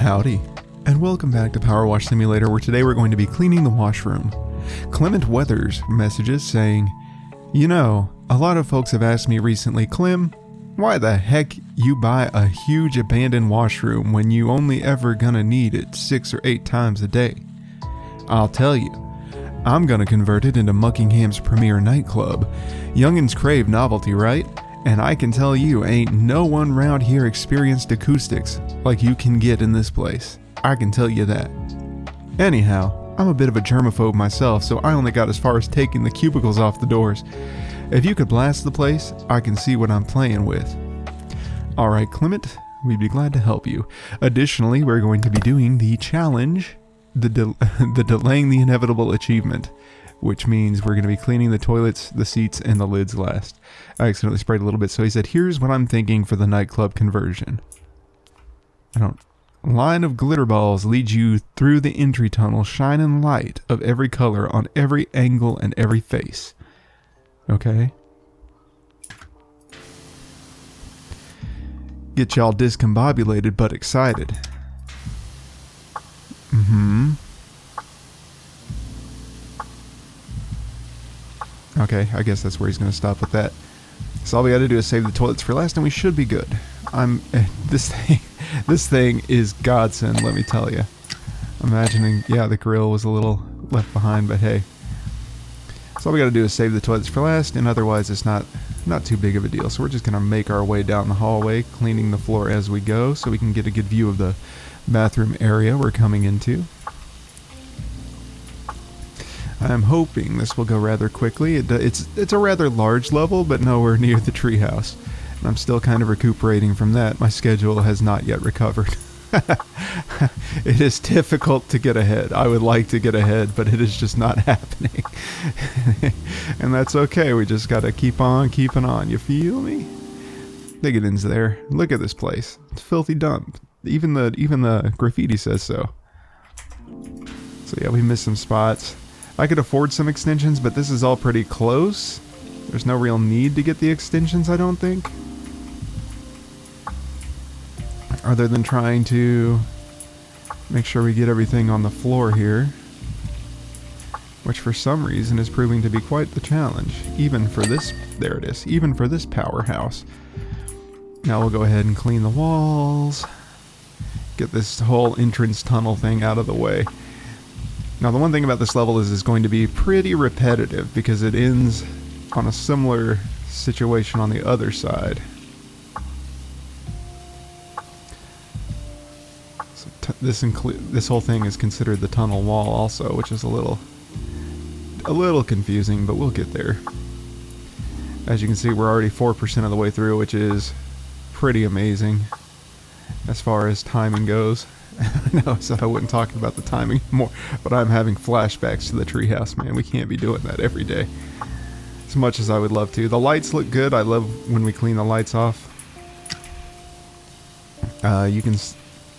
Howdy, and welcome back to PowerWash Simulator, where today we're going to be cleaning the washroom. Clement Weathers messages saying, "You know, a lot of folks have asked me recently, Clem, why the heck you buy a huge abandoned washroom when you only ever gonna need it 6 or 8 times a day? I'll tell you, I'm gonna convert it into Muckingham's premier nightclub. Youngins crave novelty, right? And I can tell you, ain't no one round here experienced acoustics like you can get in this place. I can tell you that. Anyhow, I'm a bit of a germaphobe myself, so I only got as far as taking the cubicles off the doors. If you could blast the place, I can see what I'm playing with." Alright, Clement, we'd be glad to help you. Additionally, we're going to be doing the challenge, the delaying the inevitable achievement, which means we're going to be cleaning the toilets, the seats, and the lids last. I accidentally sprayed a little bit, so he said, "Here's what I'm thinking for the nightclub conversion. Line of glitter balls leads you through the entry tunnel, shining light of every color on every angle and every face." Okay. Get y'all discombobulated but excited. Okay, I guess that's where he's going to stop with that. So all we got to do is save the toilets for last, and we should be good. This thing is godsend, let me tell you. Imagining, yeah, the grill was a little left behind, but hey. So all we got to do is save the toilets for last, and otherwise it's not too big of a deal. So we're just going to make our way down the hallway, cleaning the floor as we go, so we can get a good view of the bathroom area we're coming into. I'm hoping this will go rather quickly. It's a rather large level, but nowhere near the treehouse. And I'm still kind of recuperating from that. My schedule has not yet recovered. It is difficult to get ahead. I would like to get ahead, but it is just not happening. And that's okay. We just gotta keep on keeping on. You feel me? Diggins there. Look at this place. It's a filthy dump. Even the graffiti says so. So yeah, we missed some spots. I could afford some extensions, but this is all pretty close. There's no real need to get the extensions, I don't think. Other than trying to make sure we get everything on the floor here. Which for some reason is proving to be quite the challenge. Even for this, there it is, even for this powerhouse. Now we'll go ahead and clean the walls. Get this whole entrance tunnel thing out of the way. Now the one thing about this level is it's going to be pretty repetitive because it ends on a similar situation on the other side. So this whole thing is considered the tunnel wall also, which is a little confusing, but we'll get there. As you can see, we're already 4% of the way through, which is pretty amazing as far as timing goes. I know I said I wouldn't talk about the timing more, but I'm having flashbacks to the treehouse, man. We can't be doing that every day. As much as I would love to. The lights look good. I love when we clean the lights off. You can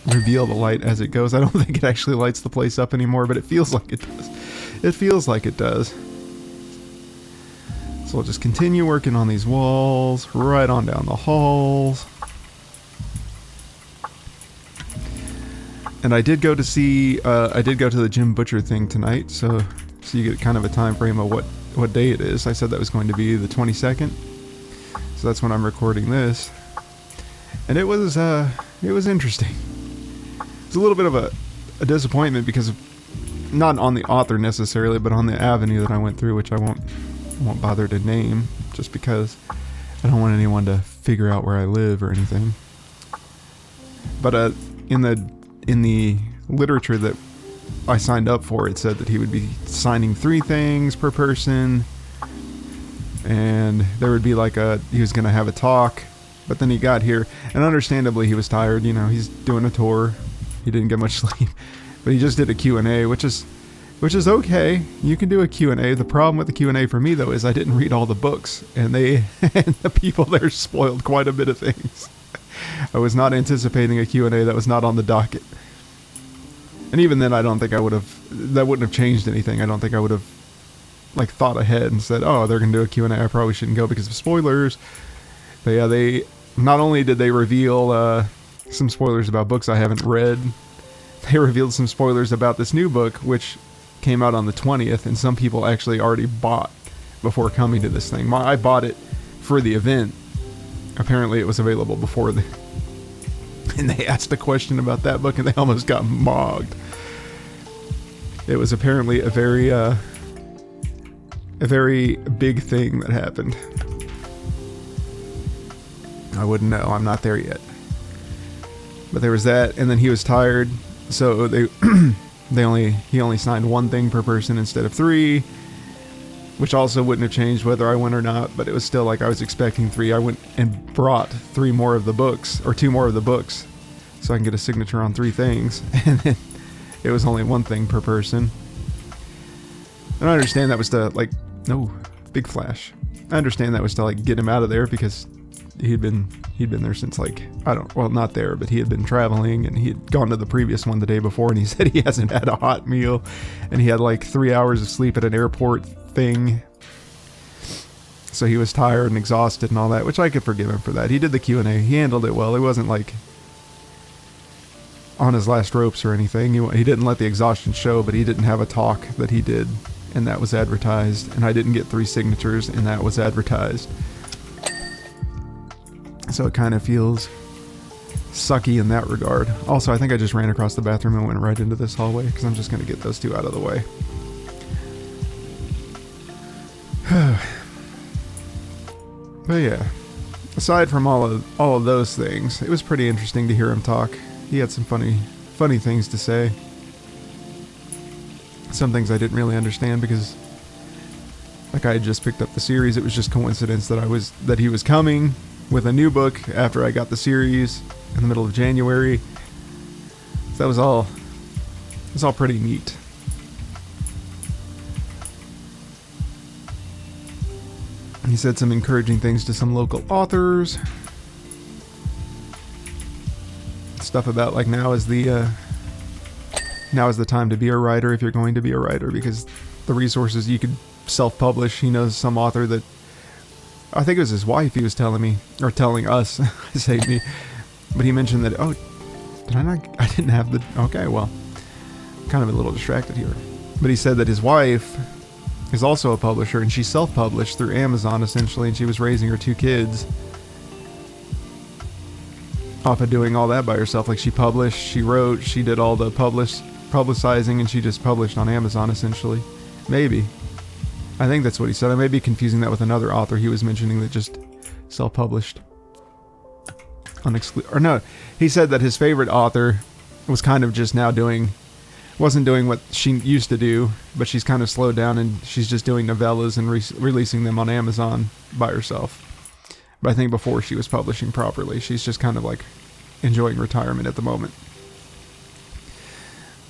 reveal the light as it goes. I don't think it actually lights the place up anymore, but it feels like it does. It feels like it does. So we'll just continue working on these walls, right on down the halls. And I did go to the Jim Butcher thing tonight, so you get kind of a time frame of what day it is. I said that was going to be the 22nd, so that's when I'm recording this. And it was interesting. It's a little bit of a disappointment because not on the author necessarily, but on the avenue that I went through, which I won't bother to name, just because I don't want anyone to figure out where I live or anything. But in the literature that I signed up for, it said that he would be signing 3 things per person, and there would be he was going to have a talk, but then he got here, and understandably he was tired. You know, he's doing a tour, he didn't get much sleep, but he just did a Q&A, which is okay. You can do a Q&A. The problem with the Q&A for me, though, is I didn't read all the books, and the people there spoiled quite a bit of things. I was not anticipating a Q&A that was not on the docket. And even then, I don't think that wouldn't have changed anything. I don't think I would have, thought ahead and said, oh, they're going to do a Q&A. I probably shouldn't go because of spoilers. But yeah, not only did they reveal some spoilers about books I haven't read, they revealed some spoilers about this new book, which came out on the 20th, and some people actually already bought before coming to this thing. I bought it for the event. Apparently it was available before the... And they asked a question about that book, and they almost got mogged. It was apparently a very big thing that happened. I wouldn't know. I'm not there yet. But there was that, and then he was tired, so he only signed one thing per person instead of 3, which also wouldn't have changed whether I went or not, but it was still like I was expecting 3. I went and brought 3 more of the books, or 2 more of the books, so I can get a signature on 3 things, and then it was only 1 thing per person. And I understand that was to, like, no, big flash. I understand that was to, like, get him out of there, because he'd been there since, like, not there, but he had been traveling, and he had gone to the previous one the day before, and he said he hasn't had a hot meal, and he had like 3 hours of sleep at an airport thing, so he was tired and exhausted and all that, which I could forgive him for that. He did the Q&A, he handled it well. He wasn't like on his last ropes or anything. He didn't let the exhaustion show, but he didn't have a talk that he did, and that was advertised, and I didn't get 3 signatures, and that was advertised. So it kind of feels sucky in that regard. Also, I think I just ran across the bathroom and went right into this hallway, because I'm just going to get those 2 out of the way. But yeah, aside from all of those things, it was pretty interesting to hear him talk. He had some funny things to say. Some things I didn't really understand, because like I had just picked up the series. It was just coincidence that he was coming with a new book after I got the series in the middle of January. So that was all. It was all pretty neat. He said some encouraging things to some local authors. Stuff about like now is the time to be a writer if you're going to be a writer, because the resources you could self-publish. He knows some author that, I think it was his wife, he was telling me, or telling us, I say me, but he mentioned that, I didn't have the, okay, well, kind of a little distracted here. But he said that his wife is also a publisher, and she self-published through Amazon, essentially, and she was raising her 2 kids off of doing all that by herself. Like, she published, she wrote, she did all the publicizing, and she just published on Amazon, essentially. Maybe. I think that's what he said. I may be confusing that with another author he was mentioning that just self-published. Or no, he said that his favorite author was kind of just now wasn't doing what she used to do, but she's kind of slowed down, and she's just doing novellas and releasing them on Amazon by herself. But I think before she was publishing properly, she's just kind of like enjoying retirement at the moment.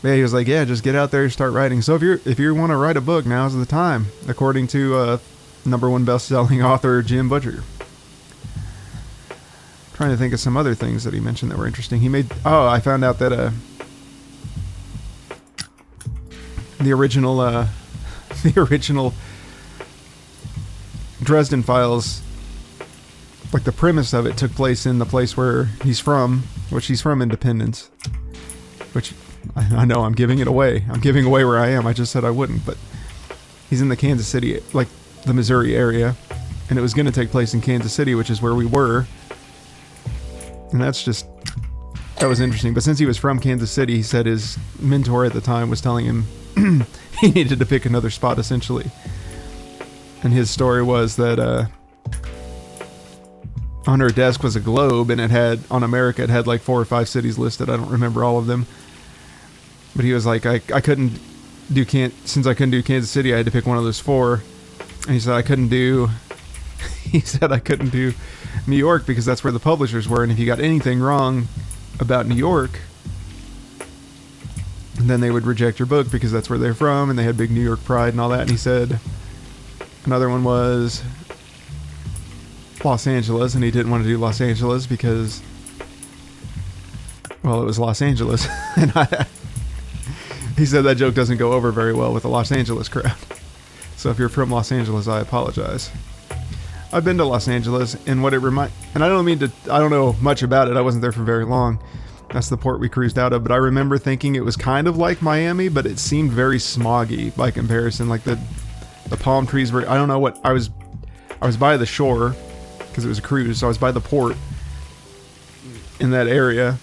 But yeah, he was like, yeah, just get out there and start writing. So if you want to write a book, now's the time, according to #1 best-selling author Jim Butcher. Trying to think of some other things that he mentioned that were interesting. I found out that the original Dresden Files, like the premise of it took place in the place where he's from, which he's from Independence, which I know I'm giving it away. I'm giving away where I am. I just said I wouldn't, but he's in the Kansas City, like the Missouri area, and it was going to take place in Kansas City, which is where we were. And that was interesting. But since he was from Kansas City, he said his mentor at the time was telling him he needed to pick another spot, essentially. And his story was that on her desk was a globe, and on America it had like 4 or 5 cities listed. I don't remember all of them. But he was like, I couldn't do since I couldn't do Kansas City, I had to pick one of those 4. And he said I couldn't do New York because that's where the publishers were, and if you got anything wrong about New York, then they would reject your book because that's where they're from, and they had big New York pride and all that. And he said another one was Los Angeles, and he didn't want to do Los Angeles because, well, it was Los Angeles. And he said that joke doesn't go over very well with the Los Angeles crowd. So if you're from Los Angeles, I apologize. I've been to Los Angeles, and and I don't know much about it. I wasn't there for very long. That's the port we cruised out of. But I remember thinking it was kind of like Miami, but it seemed very smoggy by comparison. Like the palm trees were, I don't know what, I was by the shore because it was a cruise, so I was by the port in that area,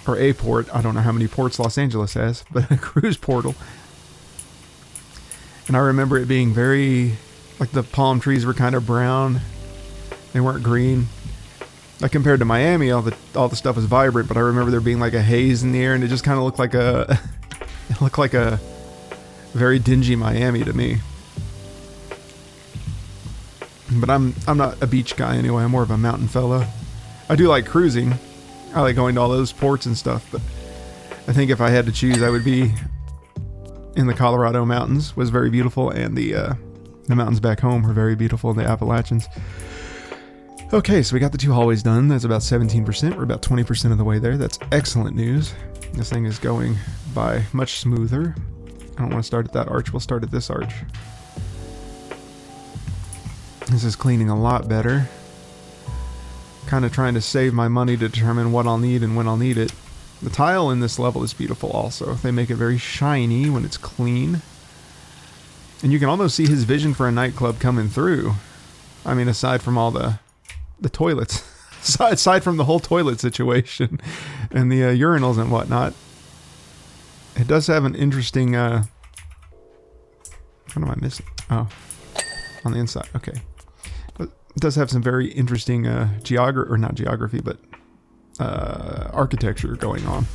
or a port. I don't know how many ports Los Angeles has, but a cruise portal. And I remember it being very, like the palm trees were kind of brown. They weren't green. Like compared to Miami, all the stuff was vibrant, but I remember there being like a haze in the air, and it just kind of looked like a very dingy Miami to me. But I'm not a beach guy anyway. I'm more of a mountain fellow. I do like cruising. I like going to all those ports and stuff, but I think if I had to choose, I would be in the Colorado mountains. Was very beautiful, and the mountains back home were very beautiful in the Appalachians. Okay, so we got the 2 hallways done. That's about 17%. We're about 20% of the way there. That's excellent news. This thing is going by much smoother. I don't want to start at that arch. We'll start at this arch. This is cleaning a lot better. Kind of trying to save my money to determine what I'll need and when I'll need it. The tile in this level is beautiful also. They make it very shiny when it's clean. And you can almost see his vision for a nightclub coming through. I mean, aside from all the toilets. Aside from the whole toilet situation and the urinals and whatnot. It does have an interesting... what am I missing? Oh, on the inside. Okay. It does have some very interesting geography, or not geography, but architecture going on.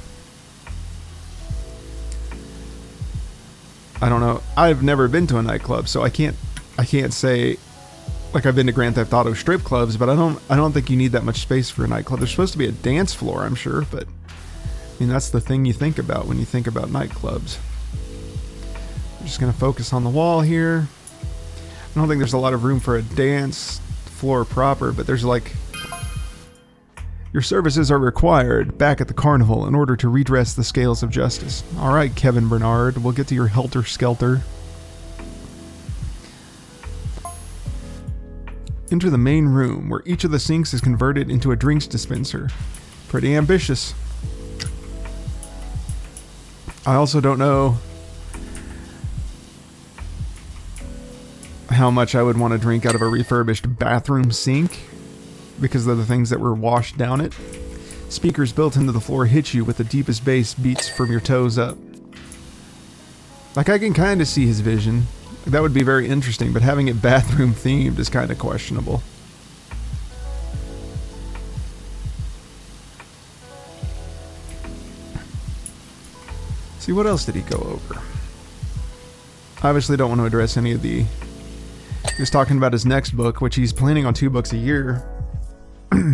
I don't know. I've never been to a nightclub, so I can't say... Like I've been to Grand Theft Auto strip clubs, but I don't think you need that much space for a nightclub. There's supposed to be a dance floor, I'm sure, but I mean that's the thing you think about when you think about nightclubs. I'm just gonna focus on the wall here. I don't think there's a lot of room for a dance floor proper, but there's like, your services are required back at the carnival in order to redress the scales of justice. All right, Kevin Bernard, we'll get to your helter skelter. Enter the main room, where each of the sinks is converted into a drinks dispenser. Pretty ambitious. I also don't know how much I would want to drink out of a refurbished bathroom sink, because of the things that were washed down it. Speakers built into the floor hit you with the deepest bass beats from your toes up. Like, I can kind of see his vision. That would be very interesting, but having it bathroom themed is kind of questionable. See, what else did he go over? I obviously don't want to address any of the... He was talking about his next book, which he's planning on 2 books a year.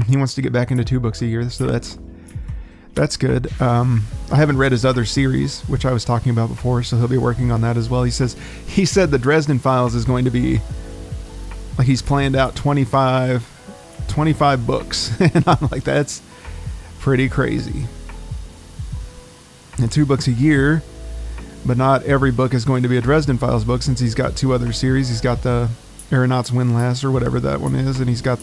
He wants to get back into 2 books a year, so that's good. I haven't read his other series, which I was talking about before, so he'll be working on that as well. He said the Dresden Files is going to be, like, he's planned out 25 books. And I'm like, that's pretty crazy. And 2 books a year, but not every book is going to be a Dresden Files book, since he's got 2 other series. He's got the Aeronauts Win Last, or whatever that one is, and he's got...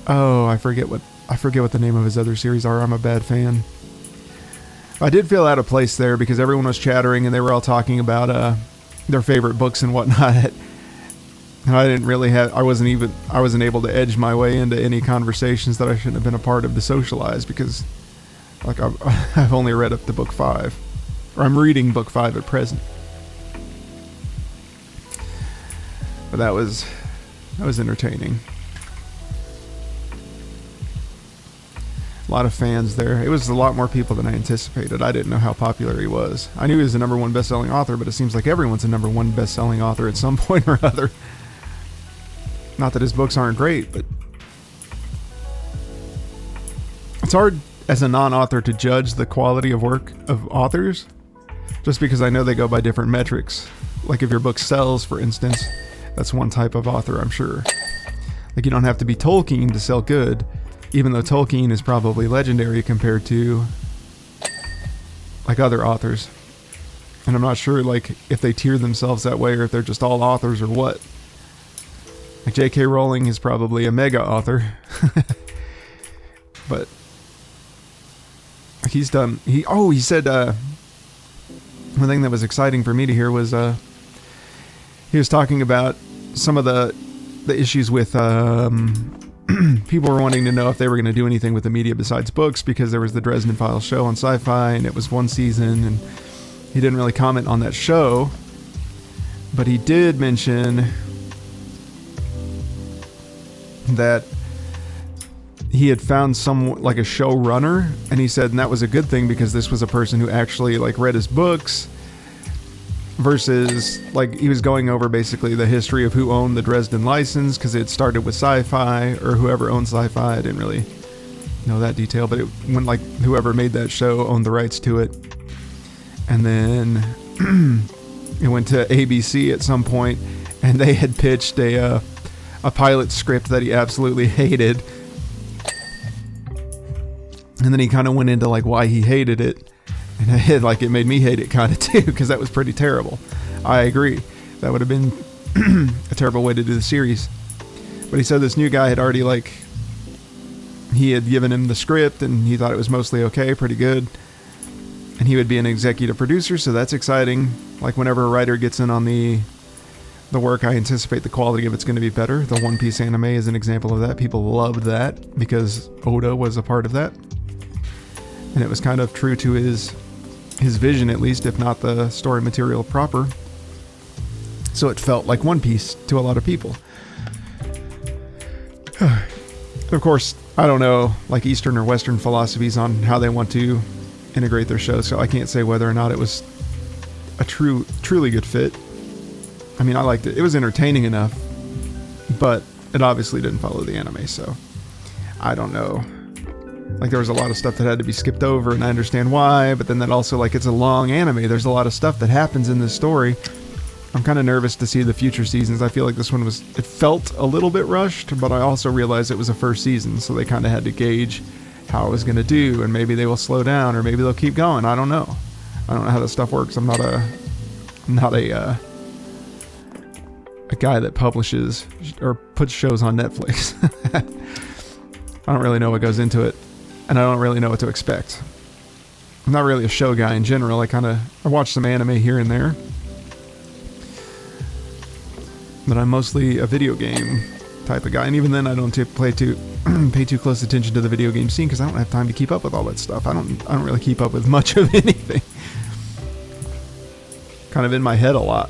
Oh, I forget what the name of his other series are. I'm a bad fan. I did feel out of place there because everyone was chattering and they were all talking about their favorite books and whatnot. And I wasn't able to edge my way into any conversations that I shouldn't have been a part of to socialize, because like I've only read up to book 5, or I'm reading book 5 at present. But that was entertaining. A lot of fans there. It was a lot more people than I anticipated. I didn't know how popular he was. I knew he was the #1 best-selling author, but it seems like everyone's a #1 best-selling author at some point or other. Not that his books aren't great, but it's hard as a non-author to judge the quality of work of authors, just because I know they go by different metrics. Like if your book sells, for instance, that's one type of author, I'm sure. Like you don't have to be Tolkien to sell good, even though Tolkien is probably legendary compared to like other authors. And I'm not sure like if they tier themselves that way or if they're just all authors or what. Like J.K. Rowling is probably a mega author. But He's done. He said one thing that was exciting for me to hear was he was talking about some of the issues with people were wanting to know if they were going to do anything with the media besides books, because there was the Dresden Files show on Sci-Fi and it was one season, and he didn't really comment on that show, but he did mention that he had found some, like, a showrunner, and he said, and that was a good thing because this was a person who actually, like, read his books, versus, like, he was going over basically the history of who owned the Dresden license, because it started with Sci-Fi, or whoever owned Sci-Fi. I didn't really know that detail, but it went like whoever made that show owned the rights to it, and then it went to ABC at some point, and they had pitched a pilot script that he absolutely hated. And then he kind of went into, like, why he hated it. And it made me hate it kind of too, because that was pretty terrible. I agree. That would have been a terrible way to do the series. But he said this new guy had already, like, he had given him the script, and he thought it was mostly okay, pretty good. And he would be an executive producer, so that's exciting. Like, whenever a writer gets in on the work, I anticipate the quality of it's going to be better. The One Piece anime is an example of that. People loved that because Oda was a part of that. And it was kind of true to his vision, at least, if not the story material proper. So it felt like One Piece to a lot of people. Of course, I don't know, like, Eastern or Western philosophies on how they want to integrate their shows, so I can't say whether or not it was a truly good fit. I mean, I liked it. It was entertaining enough, but it obviously didn't follow the anime, so I don't know. Like, there was a lot of stuff that had to be skipped over, and I understand why, but then that also, like, it's a long anime. There's a lot of stuff that happens in this story. I'm kind of nervous to see the future seasons. I feel like this one it felt a little bit rushed, but I also realized it was a first season, so they kind of had to gauge how it was going to do, and maybe they will slow down, or maybe they'll keep going. I don't know. I don't know how this stuff works. I'm not a guy that publishes or puts shows on Netflix. I don't really know what goes into it, and I don't really know what to expect. I'm not really a show guy in general. I watch some anime here and there, but I'm mostly a video game type of guy, and even then I don't pay too close attention to the video game scene because I don't have time to keep up with all that stuff. I don't really keep up with much of anything. Kind of in my head a lot.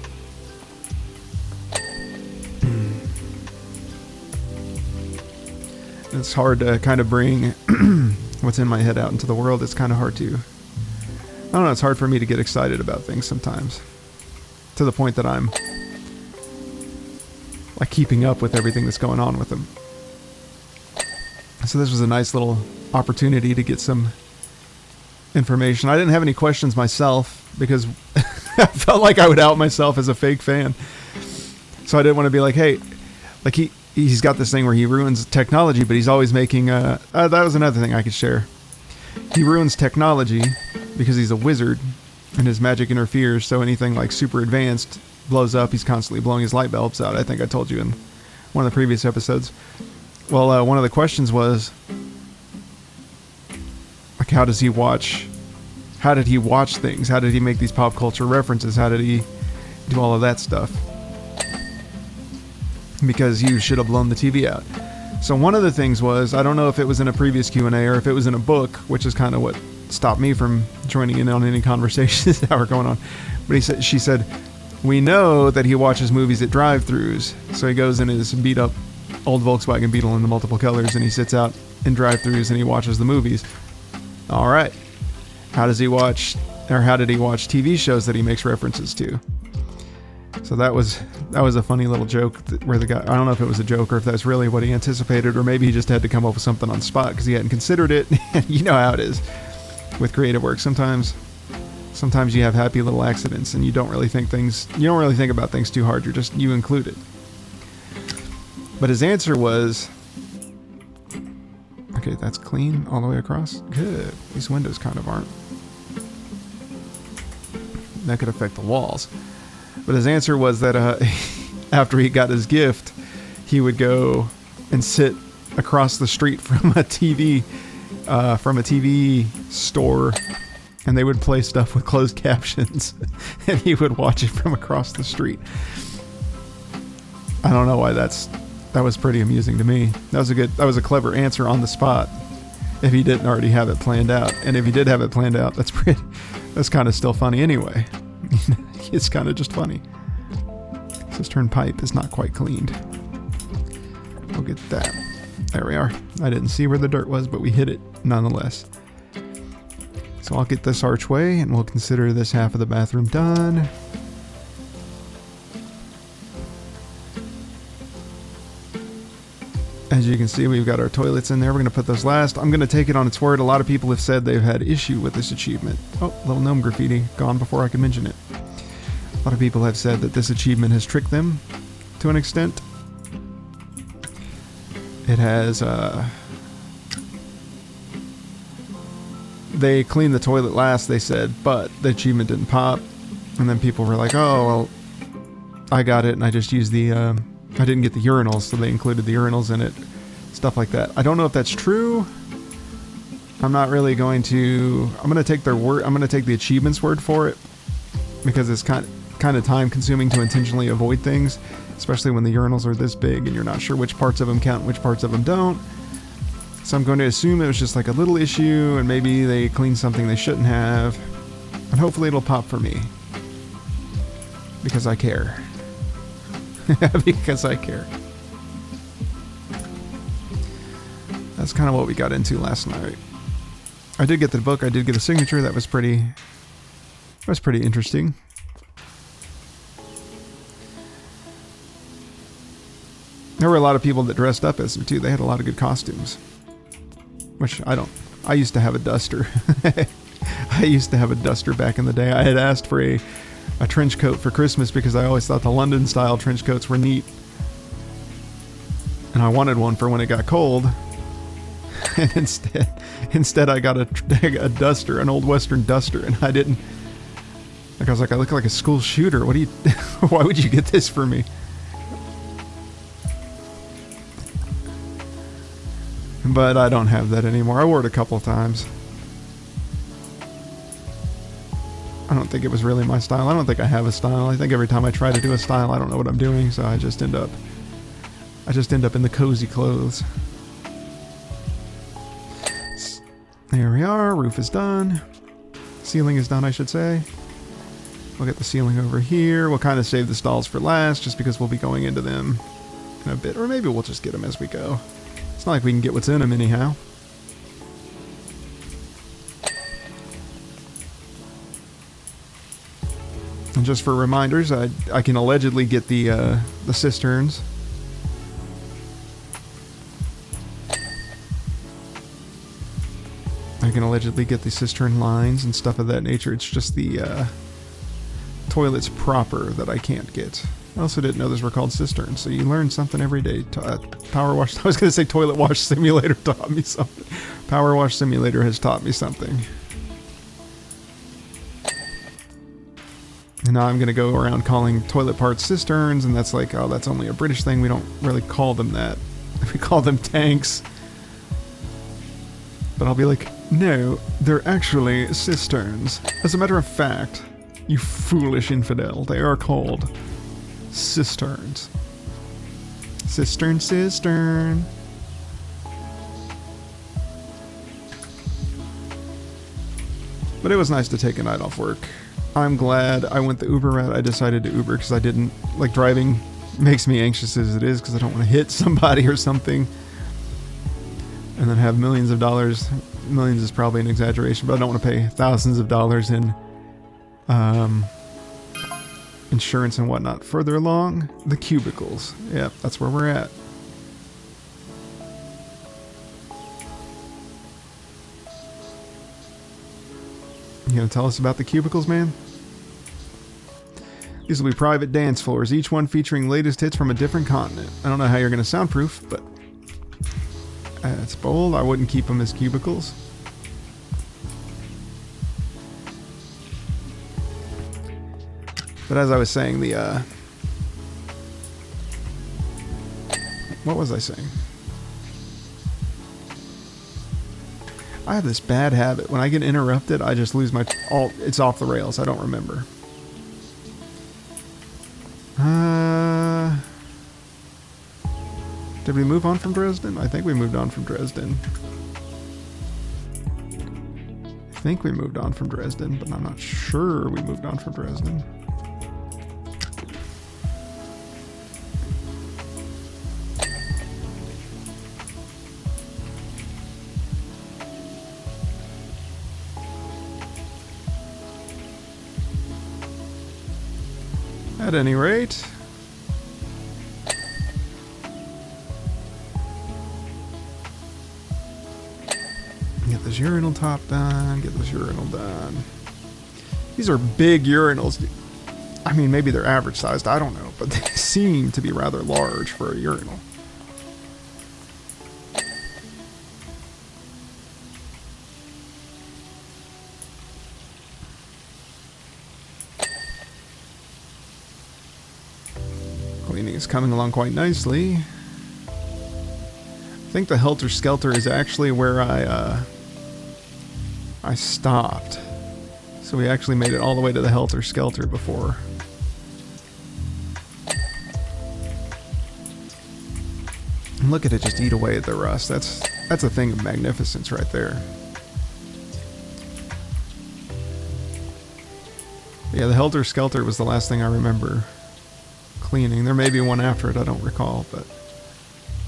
It's hard to kind of bring what's in my head out into the world. It's kind of hard to, I don't know, it's hard for me to get excited about things sometimes, to the point that I'm like keeping up with everything that's going on with them. So this was a nice little opportunity to get some information. I didn't have any questions myself because I felt like I would out myself as a fake fan. So I didn't want to be like, hey, like he's got this thing where he ruins technology, but he's always making, that was another thing I could share. He ruins technology because he's a wizard and his magic interferes, so anything like super advanced blows up. He's constantly blowing his light bulbs out. I think I told you in one of the previous episodes. Well, one of the questions was, like, how did he watch things? How did he make these pop culture references? How did he do all of that stuff? Because you should have blown the TV out. So one of the things was, I don't know if it was in a previous Q&A or if it was in a book, which is kind of what stopped me from joining in on any conversations that were going on. But she said, we know that he watches movies at drive-thrus. So he goes in his beat-up old Volkswagen Beetle in the multiple colors, and he sits out in drive-thrus and he watches the movies. All right. How did he watch TV shows that he makes references to? So that was a funny little joke where the guy, I don't know if it was a joke or if that's really what he anticipated, or maybe he just had to come up with something on the spot because he hadn't considered it. You know how it is with creative work. Sometimes you have happy little accidents and you don't really think about things too hard. You include it. But his answer was, okay, that's clean all the way across. Good. These windows kind of aren't. That could affect the walls. But his answer was that after he got his gift, he would go and sit across the street from a TV store, and they would play stuff with closed captions, and he would watch it from across the street. I don't know why that was pretty amusing to me. That was a clever answer on the spot, if he didn't already have it planned out. And if he did have it planned out, that's kind of still funny anyway. It's kind of just funny. Cistern pipe is not quite cleaned. We'll get that. There we are. I didn't see where the dirt was, but we hit it nonetheless. So I'll get this archway, and we'll consider this half of the bathroom done. As you can see, we've got our toilets in there. We're going to put those last. I'm going to take it on its word. A lot of people have said they've had issue with this achievement. Oh, little gnome graffiti. Gone before I could mention it. A lot of people have said that this achievement has tricked them to an extent. It has, they cleaned the toilet last, they said, but the achievement didn't pop. And then people were like, oh, well, I got it, and I just used the, I didn't get the urinals, so they included the urinals in it. Stuff like that. I don't know if that's true. I'm not really going to, I'm going to take their word, I'm going to take the achievement's word for it, because it's kind of time consuming to intentionally avoid things, especially when the urinals are this big and you're not sure which parts of them count and which parts of them don't. So I'm going to assume it was just like a little issue, and maybe they cleaned something they shouldn't have, and hopefully it'll pop for me, because I care. Because I care. That's kind of what we got into last night. I did get the book, I did get a signature. That was pretty interesting. There were a lot of people that dressed up as them too. They had a lot of good costumes. Which I don't. I used to have a duster. I used to have a duster back in the day. I had asked for a trench coat for Christmas because I always thought the London style trench coats were neat. And I wanted one for when it got cold. And instead I got a duster, an old Western duster, and I didn't. Like, I was like, I look like a school shooter. What do you? Why would you get this for me? But I don't have that anymore. I wore it a couple of times. I don't think it was really my style. I don't think I have a style. I think every time I try to do a style, I don't know what I'm doing, so I just end up in the cozy clothes. There we are. Roof is done. Ceiling is done, I should say. We'll get the ceiling over here. We'll kind of save the stalls for last, just because we'll be going into them in a bit. Or maybe we'll just get them as we go. It's not like we can get what's in them anyhow. And just for reminders, I can allegedly get the cisterns. I can allegedly get the cistern lines and stuff of that nature. It's just the toilets proper that I can't get. I also didn't know those were called cisterns, so you learn something every day. PowerWash, I was going to say Toilet Wash Simulator taught me something. PowerWash Simulator has taught me something. And now I'm going to go around calling toilet parts cisterns, and that's like, oh, that's only a British thing. We don't really call them that. We call them tanks. But I'll be like, no, they're actually cisterns. As a matter of fact, you foolish infidel, they are called cisterns. Cistern, cistern. But it was nice to take a night off work. I'm glad I went the Uber route. I decided to Uber because I didn't like driving. Makes me anxious as it is because I don't want to hit somebody or something and then have millions of dollars. Millions is probably an exaggeration, but I don't want to pay thousands of dollars in insurance and whatnot. Further along, the cubicles. Yep, that's where we're at. You gonna tell us about the cubicles, man? These will be private dance floors, each one featuring latest hits from a different continent. I don't know how you're gonna soundproof, but it's bold. I wouldn't keep them as cubicles. But as I was saying, what was I saying? I have this bad habit. When I get interrupted, I just lose my... it's off the rails. I don't remember. Did we move on from Dresden? I think we moved on from Dresden. I think we moved on from Dresden, but I'm not sure we moved on from Dresden. At any rate, get this urinal top done, get this urinal done. These are big urinals. I mean, maybe they're average sized, I don't know, but they seem to be rather large for a urinal. Cleaning is coming along quite nicely. I think the Helter Skelter is actually where I stopped. So we actually made it all the way to the Helter Skelter before. And look at it just eat away at the rust. That's a thing of magnificence right there. Yeah, the Helter Skelter was the last thing I remember cleaning. There may be one after it, I don't recall, but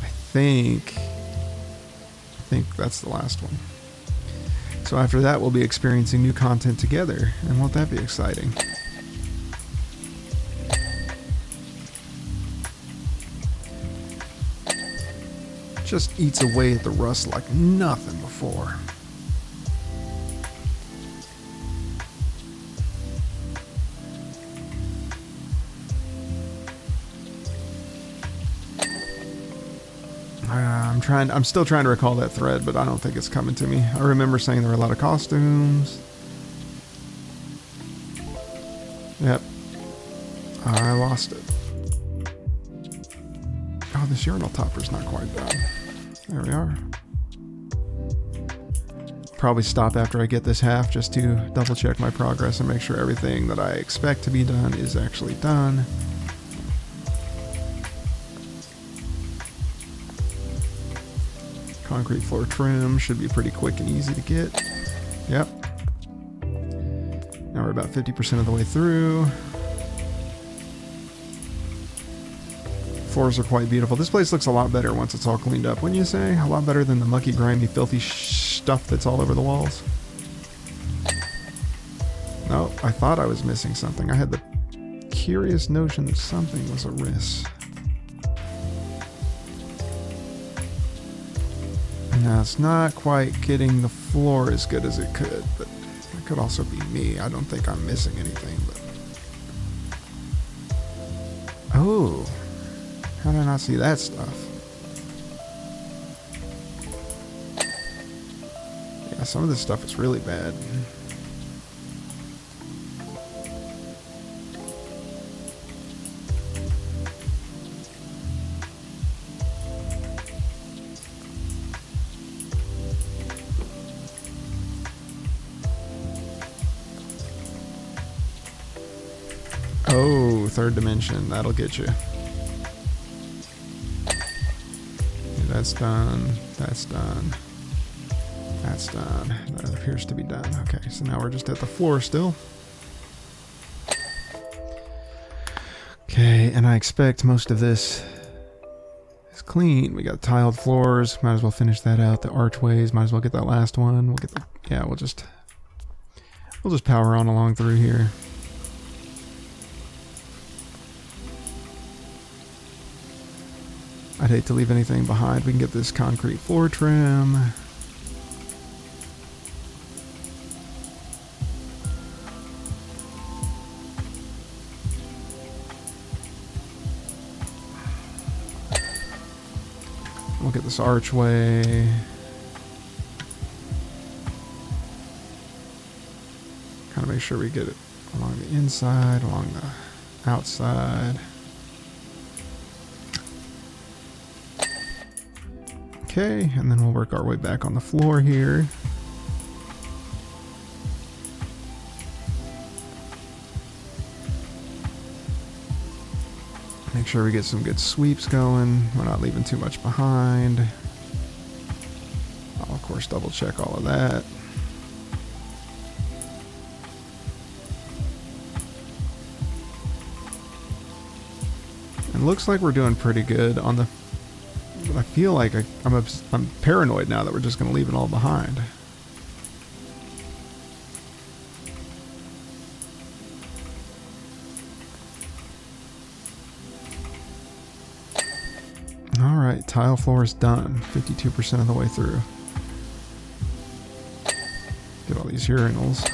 I think that's the last one. So after that, we'll be experiencing new content together, and won't that be exciting? Just eats away at the rust like nothing before. I'm still trying to recall that thread, but I don't think it's coming to me. I remember saying there were a lot of costumes. Yep. I lost it. Oh, this urinal topper's not quite done. There we are. Probably stop after I get this half just to double check my progress and make sure everything that I expect to be done is actually done. Concrete floor trim should be pretty quick and easy to get. Yep. Now we're about 50% of the way through. Floors are quite beautiful. This place looks a lot better once it's all cleaned up, wouldn't you say? A lot better than the mucky, grimy, filthy stuff that's all over the walls. No, I thought I was missing something. I had the curious notion that something was amiss. Now, it's not quite getting the floor as good as it could, but it could also be me. I don't think I'm missing anything, but... Oh! How did I not see that stuff? Yeah, some of this stuff is really bad. Oh, third dimension. That'll get you. Okay, that's done. That's done. That's done. That appears to be done. Okay, so now we're just at the floor still. Okay, and I expect most of this is clean. We got tiled floors. Might as well finish that out. The archways. Might as well get that last one. We'll get the... Yeah, we'll just power on along through here. I'd hate to leave anything behind. We can get this concrete floor trim. We'll get this archway. Kind of make sure we get it along the inside, along the outside. Okay, and then we'll work our way back on the floor here. Make sure we get some good sweeps going. We're not leaving too much behind. I'll, of course, double check all of that. It looks like we're doing pretty good on the... But I feel like I'm paranoid now that we're just going to leave it all behind. Alright, tile floor is done. 52% of the way through. Get all these urinals.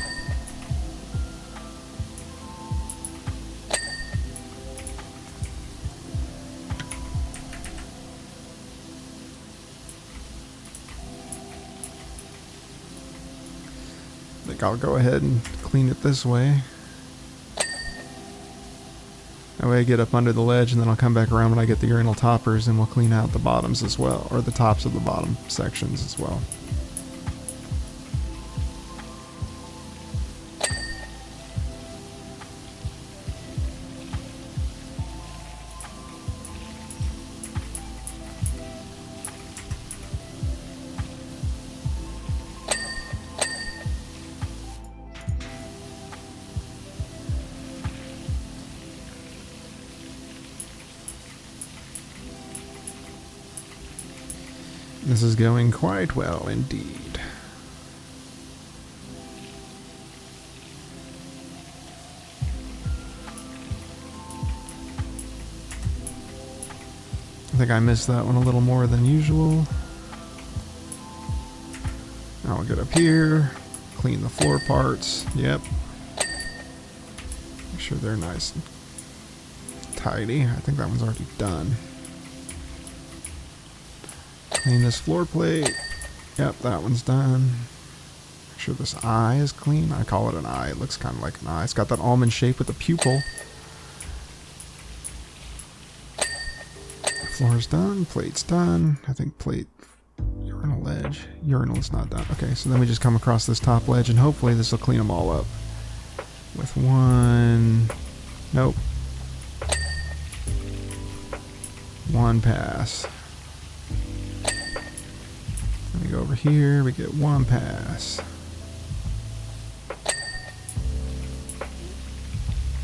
I think I'll go ahead and clean it this way. That way I get up under the ledge, and then I'll come back around when I get the urinal toppers, and we'll clean out the bottoms as well, or the tops of the bottom sections as well. This is going quite well indeed. I think I missed that one a little more than usual. Now we'll get up here, clean the floor parts. Yep. Make sure they're nice and tidy. I think that one's already done. Clean this floor plate. Yep, that one's done. Make sure this eye is clean. I call it an eye. It looks kind of like an eye. It's got that almond shape with the pupil. Floor's done. Plate's done. I think plate... Urinal ledge. Urinal is not done. Okay, so then we just come across this top ledge, and hopefully this will clean them all up. With one... Nope. One pass. We go over here, we get one pass.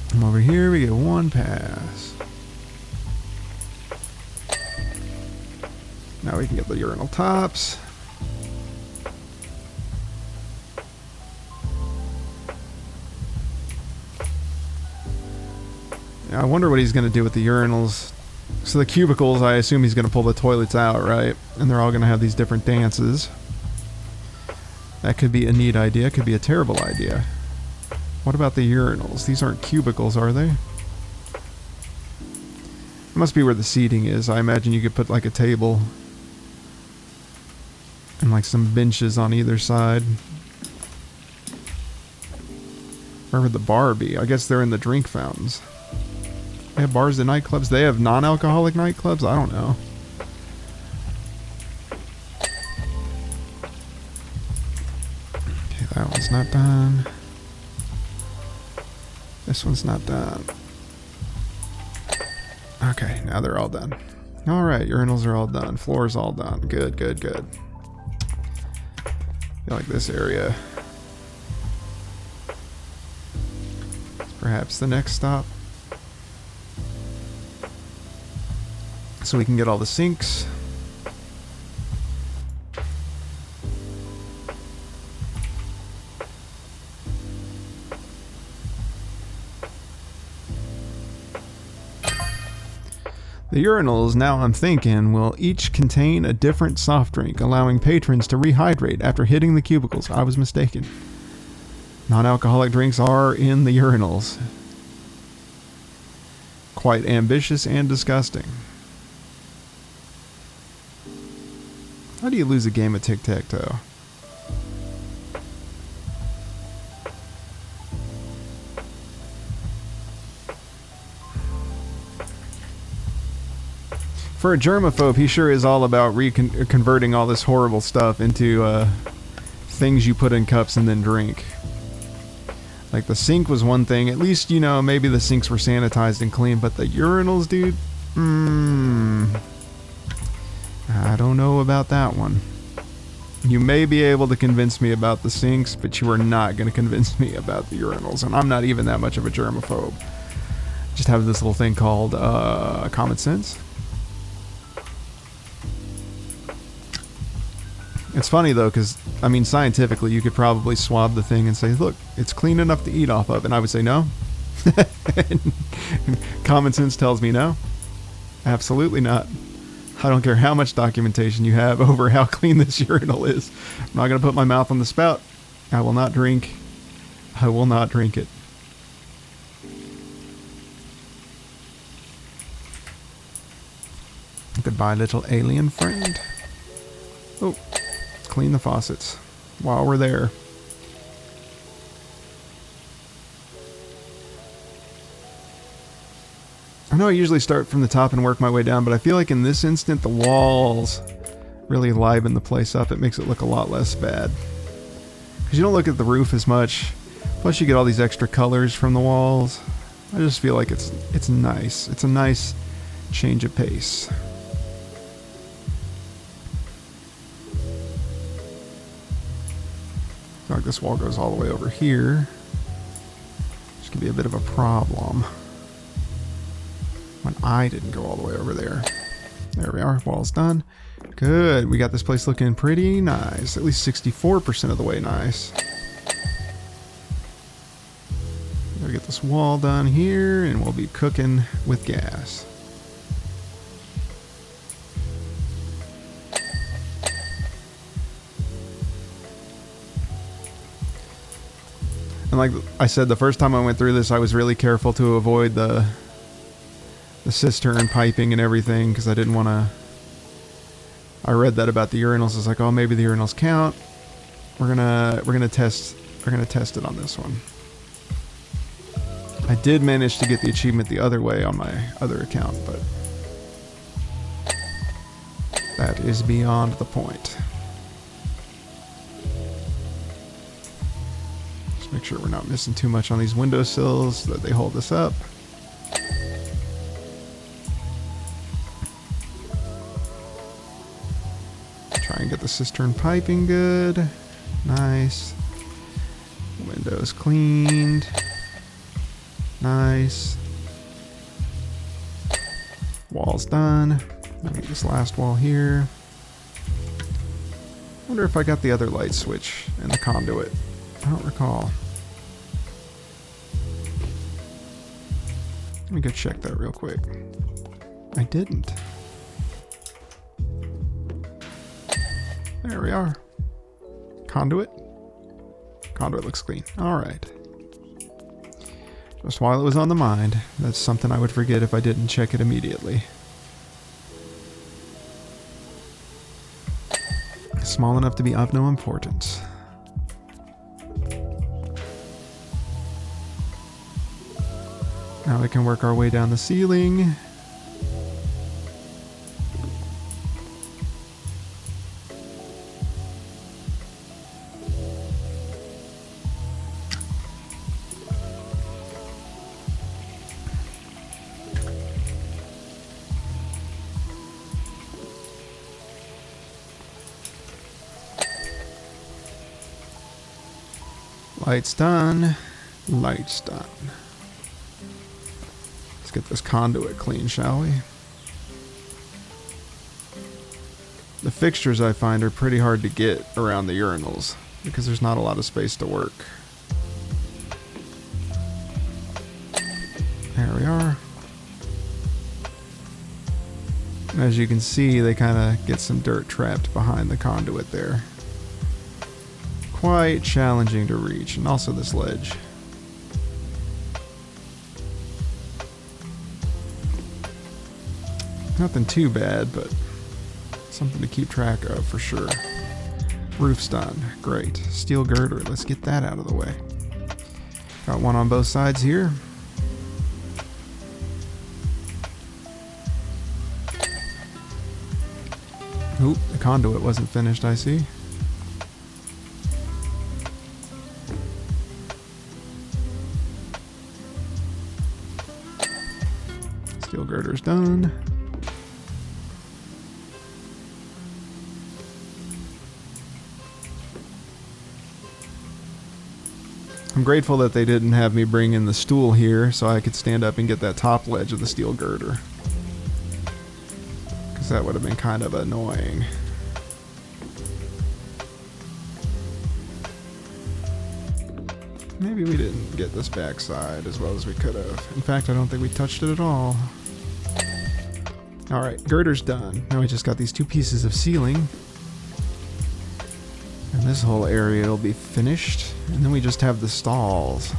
Come over here, we get one pass. Now we can get the urinal tops. Yeah, I wonder what he's going to do with the urinals. So the cubicles, I assume he's going to pull the toilets out, right? And they're all going to have these different dances. That could be a neat idea. Could be a terrible idea. What about the urinals? These aren't cubicles, are they? It must be where the seating is. I imagine you could put like a table and like some benches on either side. Where would the bar be? I guess they're in the drink fountains. They have bars at nightclubs. They have non-alcoholic nightclubs? I don't know. Okay, that one's not done. This one's not done. Okay, now they're all done. Alright, urinals are all done. Floor's all done. Good, good, good. I feel like this area is perhaps the next stop. So we can get all the sinks. The urinals, now I'm thinking, will each contain a different soft drink, allowing patrons to rehydrate after hitting the cubicles. I was mistaken. Non-alcoholic drinks are in the urinals. Quite ambitious and disgusting. How do you lose a game of tic-tac-toe? For a germaphobe, he sure is all about converting all this horrible stuff into things you put in cups and then drink. Like, the sink was one thing. At least, you know, maybe the sinks were sanitized and clean. But the urinals, dude? I don't know about that one. You may be able to convince me about the sinks, but you are not going to convince me about the urinals. And I'm not even that much of a germaphobe. Just have this little thing called common sense. It's funny though, because I mean, scientifically, you could probably swab the thing and say, "Look, it's clean enough to eat off of," and I would say no. And common sense tells me no, absolutely not. I don't care how much documentation you have over how clean this urinal is. I'm not going to put my mouth on the spout. I will not drink. I will not drink it. Goodbye, little alien friend. Oh, clean the faucets while we're there. I know I usually start from the top and work my way down, but I feel like in this instant the walls really liven the place up. It makes it look a lot less bad. Because you don't look at the roof as much. Plus you get all these extra colors from the walls. I just feel like it's nice. It's a nice change of pace. I feel like this wall goes all the way over here. This could be a bit of a problem. When I didn't go all the way over there. There we are. Wall's done. Good. We got this place looking pretty nice. At least 64% of the way nice. Gotta get this wall done here, and we'll be cooking with gas. And like I said, the first time I went through this, I was really careful to avoid the cistern piping and everything, because I didn't want to. I read that about the urinals. It's like, oh, maybe the urinals count. We're gonna test it on this one. I did manage to get the achievement the other way on my other account, but that is beyond the point. Just make sure we're not missing too much on these windowsills so that they hold us up. Try and get the cistern piping good. Nice. Windows cleaned. Nice. Wall's done. Let me get this last wall here. Wonder if I got the other light switch in the conduit. I don't recall. Let me go check that real quick. I didn't. There we are. Conduit. Conduit looks clean. Alright. Just while it was on the mind, that's something I would forget if I didn't check it immediately. Small enough to be of no importance. Now we can work our way down the ceiling. Lights done. Lights done. Let's get this conduit clean, shall we? The fixtures I find are pretty hard to get around the urinals because there's not a lot of space to work. There we are. And as you can see, they kind of get some dirt trapped behind the conduit there. Quite challenging to reach, and also this ledge. Nothing too bad, but something to keep track of for sure. Roof's done. Great. Steel girder. Let's get that out of the way. Got one on both sides here. Oop, the conduit wasn't finished, I see. Steel girder's done. I'm grateful that they didn't have me bring in the stool here so I could stand up and get that top ledge of the steel girder. Because that would have been kind of annoying. Maybe we didn't get this backside as well as we could have. In fact, I don't think we touched it at all. Alright, girder's done. Now we just got these two pieces of ceiling. And this whole area will be finished. And then we just have the stalls.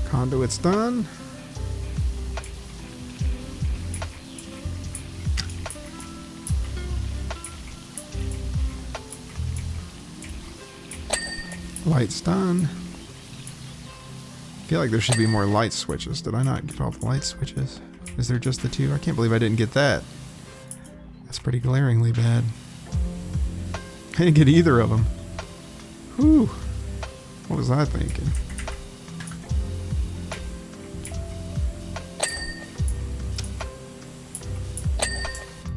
Conduit's done. Light's done. I feel like there should be more light switches. Did I not get all the light switches? Is there just the two? I can't believe I didn't get that. That's pretty glaringly bad. I didn't get either of them. Whew. What was I thinking?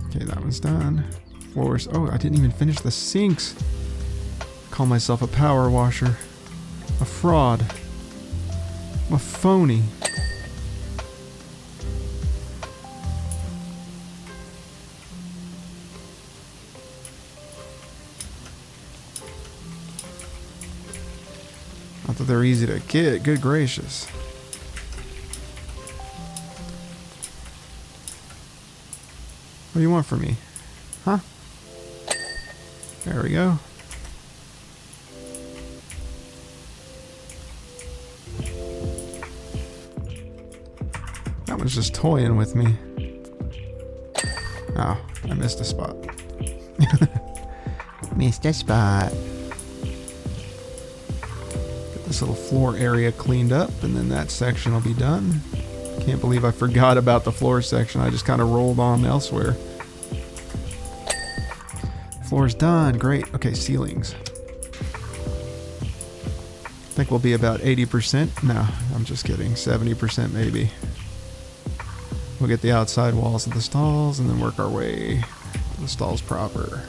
Okay, that one's done. Floors. Oh, I didn't even finish the sinks. Call myself a power washer. A fraud. I'm a phony. Not that they're easy to get. Good gracious. What do you want from me? Huh? There we go. That one's just toying with me. Oh, I missed a spot. Missed a spot. Get this little floor area cleaned up, and then that section will be done. Can't believe I forgot about the floor section. I just kind of rolled on elsewhere. Floor's done. Great. Okay, ceilings. I think we'll be about 80%. No, I'm just kidding. 70% maybe. We'll get the outside walls of the stalls and then work our way to the stalls proper.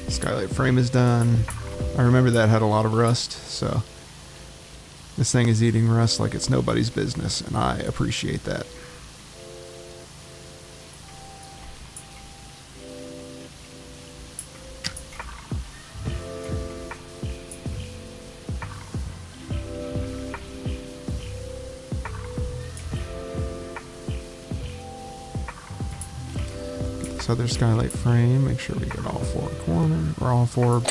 Skylight frame is done. I remember that had a lot of rust, so this thing is eating rust like it's nobody's business, and I appreciate that. Other skylight frame, make sure we get all four corners or all four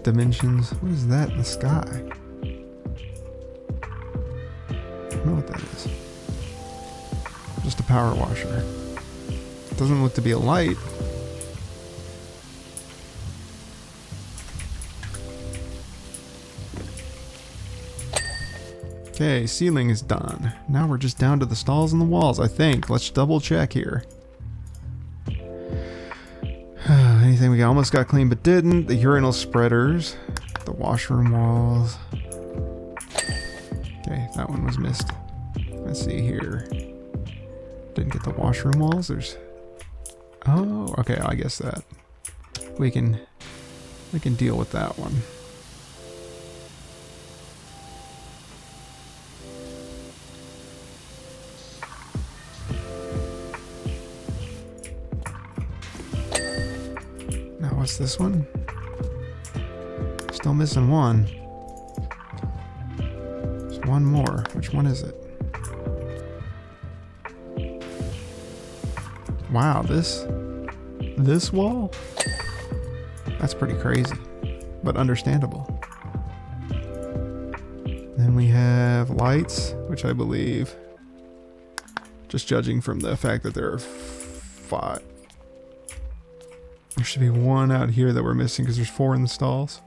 dimensions. What is that in the sky? I don't know what that is. Just a power washer. Doesn't look to be a light. Okay, ceiling is done. Now we're just down to the stalls and the walls, I think. Let's double check here. Anything we almost got clean but didn't. The urinal spreaders. The washroom walls. Okay, that one was missed. Let's see here. Didn't get the washroom walls. There's... Oh, okay, I guess that. We can deal with that one. What's this one? Still missing one. There's one more. Which one is it? Wow, this wall? That's pretty crazy, but understandable. Then we have lights, which I believe Just judging from the fact that there are 5. There should be 1 out here that we're missing because there's 4 in the stalls.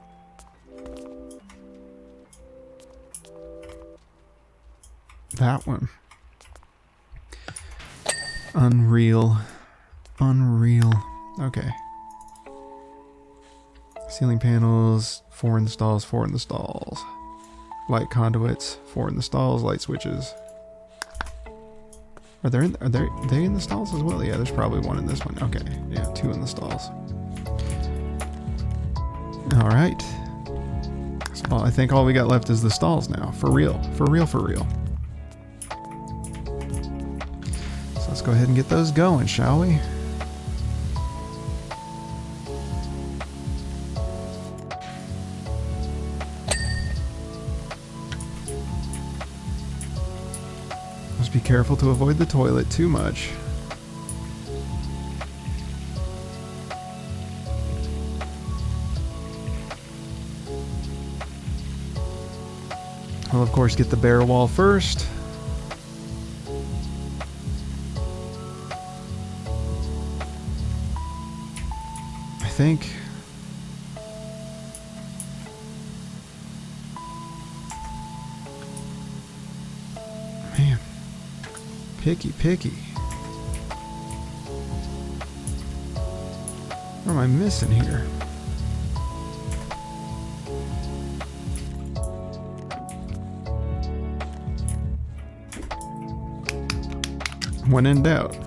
That one. Unreal. Unreal. Okay. Ceiling panels, 4 in the stalls, 4 in the stalls. Light conduits, 4 in the stalls, light switches. Are they in the stalls as well? Yeah, there's probably 1 in this one. Okay, yeah, 2 in the stalls. All right. So I think all we got left is the stalls now. For real, for real, for real. So let's go ahead and get those going, shall we? Just be careful to avoid the toilet too much. We'll of course get the bare wall first. I think. Man. Picky. What am I missing here? When in doubt.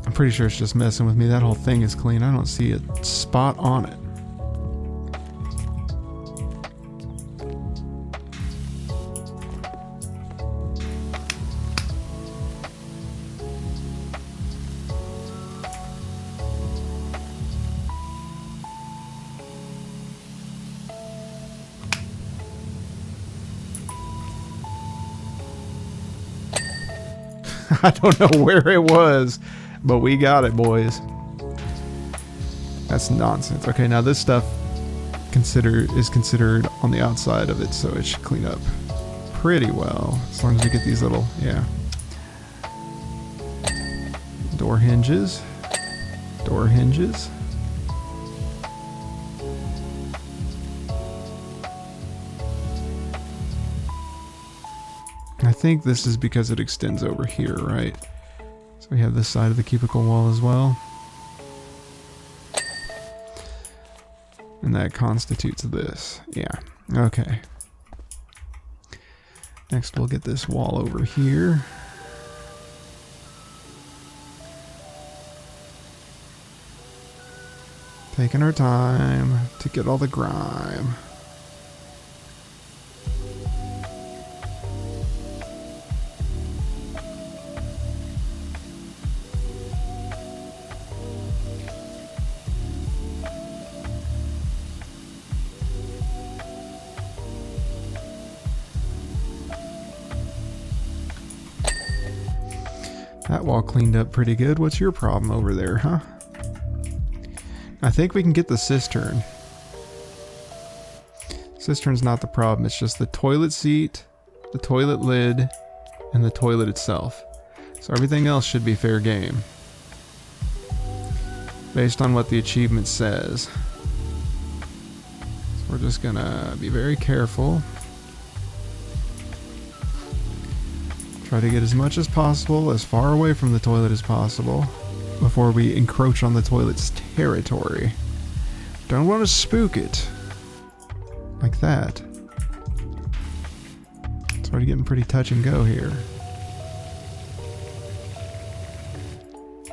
I'm pretty sure it's just messing with me. That whole thing is clean. I don't see a spot on it. I don't know where it was, but we got it, boys. That's nonsense. Okay, now this stuff is considered on the outside of it, so it should clean up pretty well. As long as we get these little, yeah. Door hinges. Door hinges. I think this is because it extends over here, right? So we have this side of the cubicle wall as well. And that constitutes this. Yeah, okay. Next we'll get this wall over here. Taking our time to get all the grime. That wall cleaned up pretty good. What's your problem over there, huh? I think we can get the cistern. Cistern's not the problem. It's just the toilet seat, the toilet lid, and the toilet itself. So everything else should be fair game. Based on what the achievement says. So we're just gonna be very careful. Try to get as much as possible, as far away from the toilet as possible, before we encroach on the toilet's territory. Don't want to spook it. Like that. It's already getting pretty touch and go here. I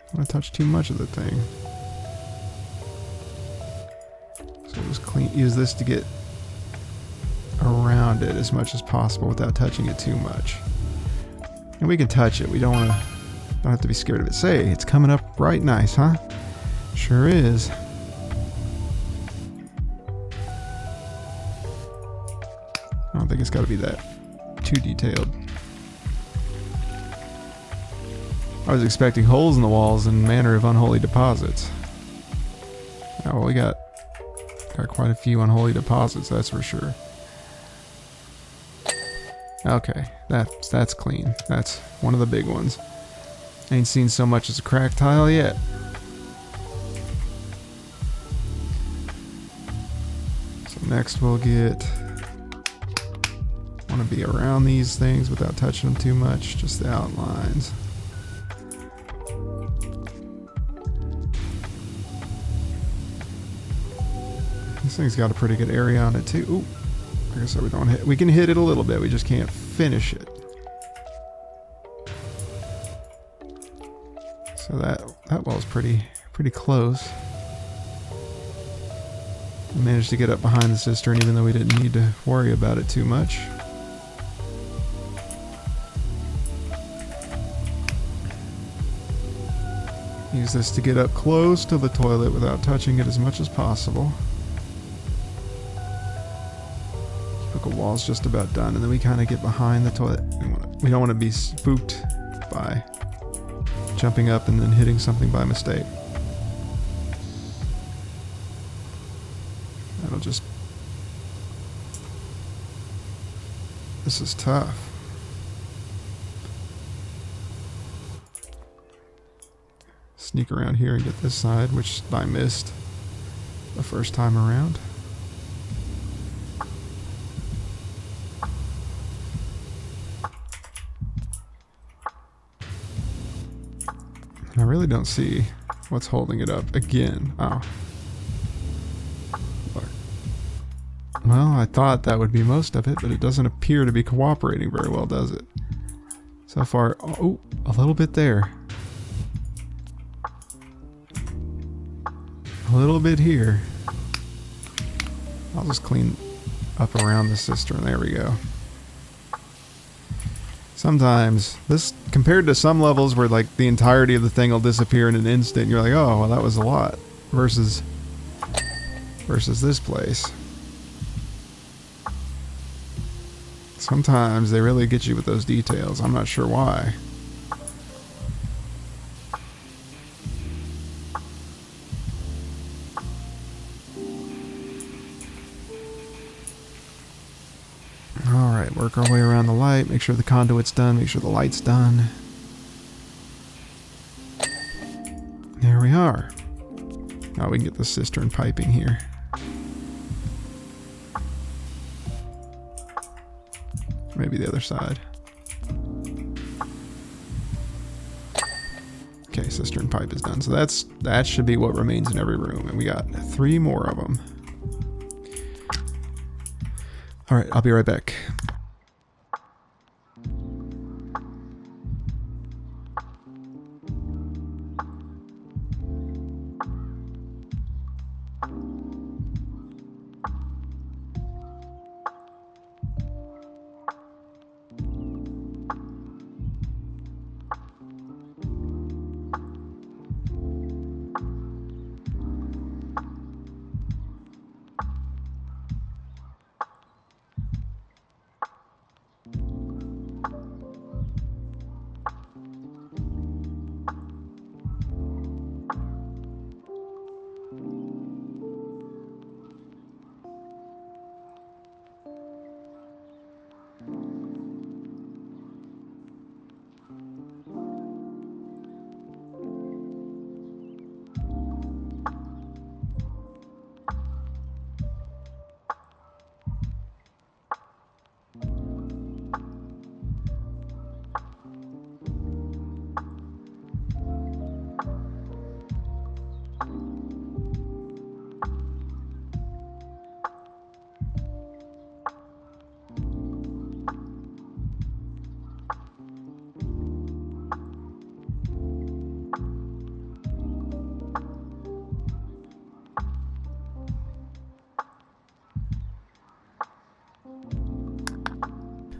don't want to touch too much of the thing. So just use this to get around it as much as possible without touching it too much. And we can touch it. We don't have to be scared of it. Say, it's coming up right nice, huh? Sure is. I don't think it's got to be that too detailed. I was expecting holes in the walls in manner of unholy deposits. Oh, well, we got quite a few unholy deposits, that's for sure. Okay, that's clean. That's one of the big ones. Ain't seen so much as a cracked tile yet. So next we'll get... want to be around these things without touching them too much, just the outlines. This thing's got a pretty good area on it too. Ooh, like I said, we don't hit. We can hit it a little bit. We just can't finish it. So that wall's pretty close. We managed to get up behind the cistern, even though we didn't need to worry about it too much. Use this to get up close to the toilet without touching it as much as possible. The wall's just about done, and then we kind of get behind the toilet. We don't want to be spooked by jumping up and then hitting something by mistake. That'll just... This is tough. Sneak around here and get this side, which I missed the first time around. I really don't see what's holding it up again. Oh. Well, I thought that would be most of it, but it doesn't appear to be cooperating very well, does it? So far, oh, a little bit there. A little bit here. I'll just clean up around the cistern. There we go. Sometimes this, compared to some levels where like the entirety of the thing will disappear in an instant, and you're like, oh, well, that was a lot, versus this place. Sometimes they really get you with those details. I'm not sure why. Alright, work our way around the light, make sure the conduit's done, make sure the light's done. There we are. Now we can get the cistern piping here. Maybe the other side. Okay, cistern pipe is done. So that should be what remains in every room. And we got 3 more of them. Alright, I'll be right back.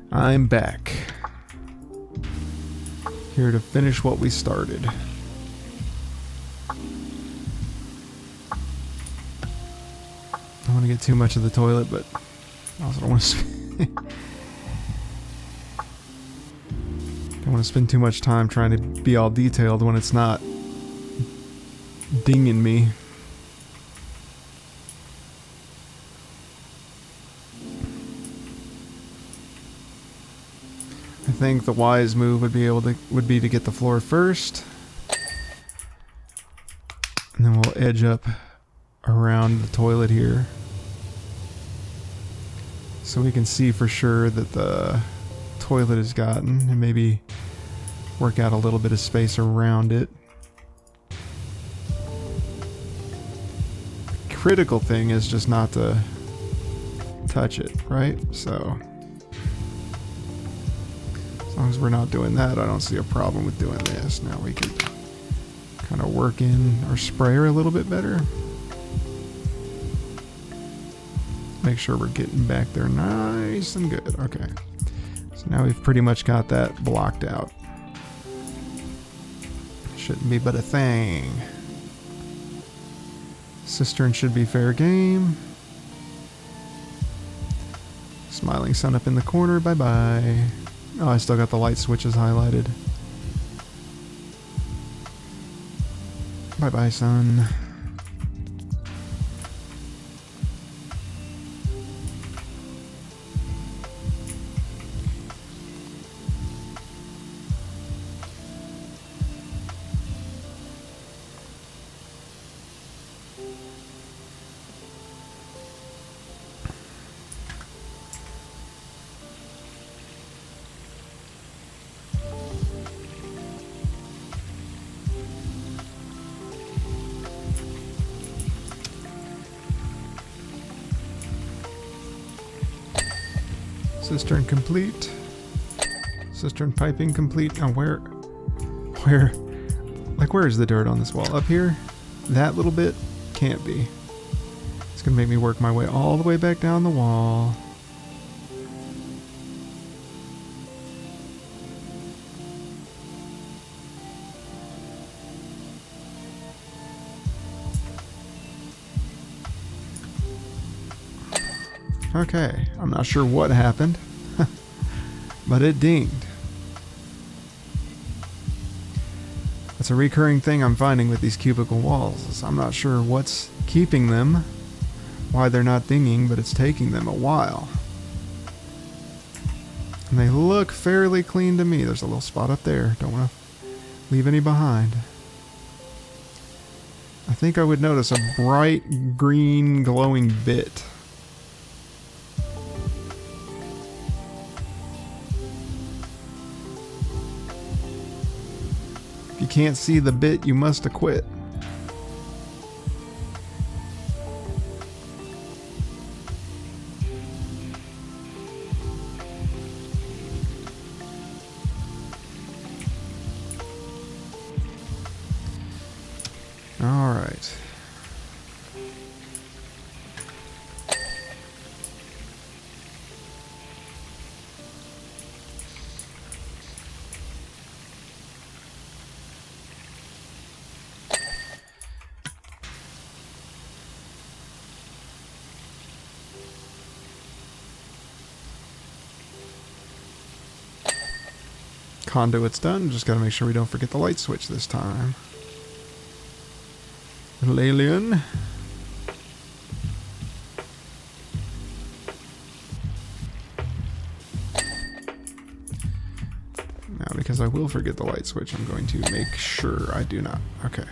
I'm back. Here to finish what we started. I don't want to get too much of the toilet, but I also don't want to... Don't want to spend too much time trying to be all detailed when it's not dinging me. I think the wise move would be to get the floor first, and then we'll edge up around the toilet here, so we can see for sure that the toilet is gotten, and maybe work out a little bit of space around it. Critical thing is just not to touch it, right? So as long as we're not doing that, I don't see a problem with doing this. Now we could kind of work in our sprayer a little bit better. Make sure we're getting back there nice and good. Okay. So now we've pretty much got that blocked out. Shouldn't be but a thing. Cistern should be fair game. Smiling sun up in the corner. Bye-bye. Oh, I still got the light switches highlighted. Bye-bye, sun. Cistern complete. Cistern piping complete. Now where is the dirt on this wall? Up here? That little bit? Can't be. It's gonna make me work my way all the way back down the wall. Okay, I'm not sure what happened, but it dinged. That's a recurring thing I'm finding with these cubicle walls. Is I'm not sure what's keeping them, why they're not dinging, but it's taking them a while. And they look fairly clean to me. There's a little spot up there. Don't want to leave any behind. I think I would notice a bright green glowing bit. If you can't see the bit, you must have quit. All right. Conduit's done. Just gotta make sure we don't forget the light switch this time. Little alien. Now, because I will forget the light switch, I'm going to make sure I do not. Okay.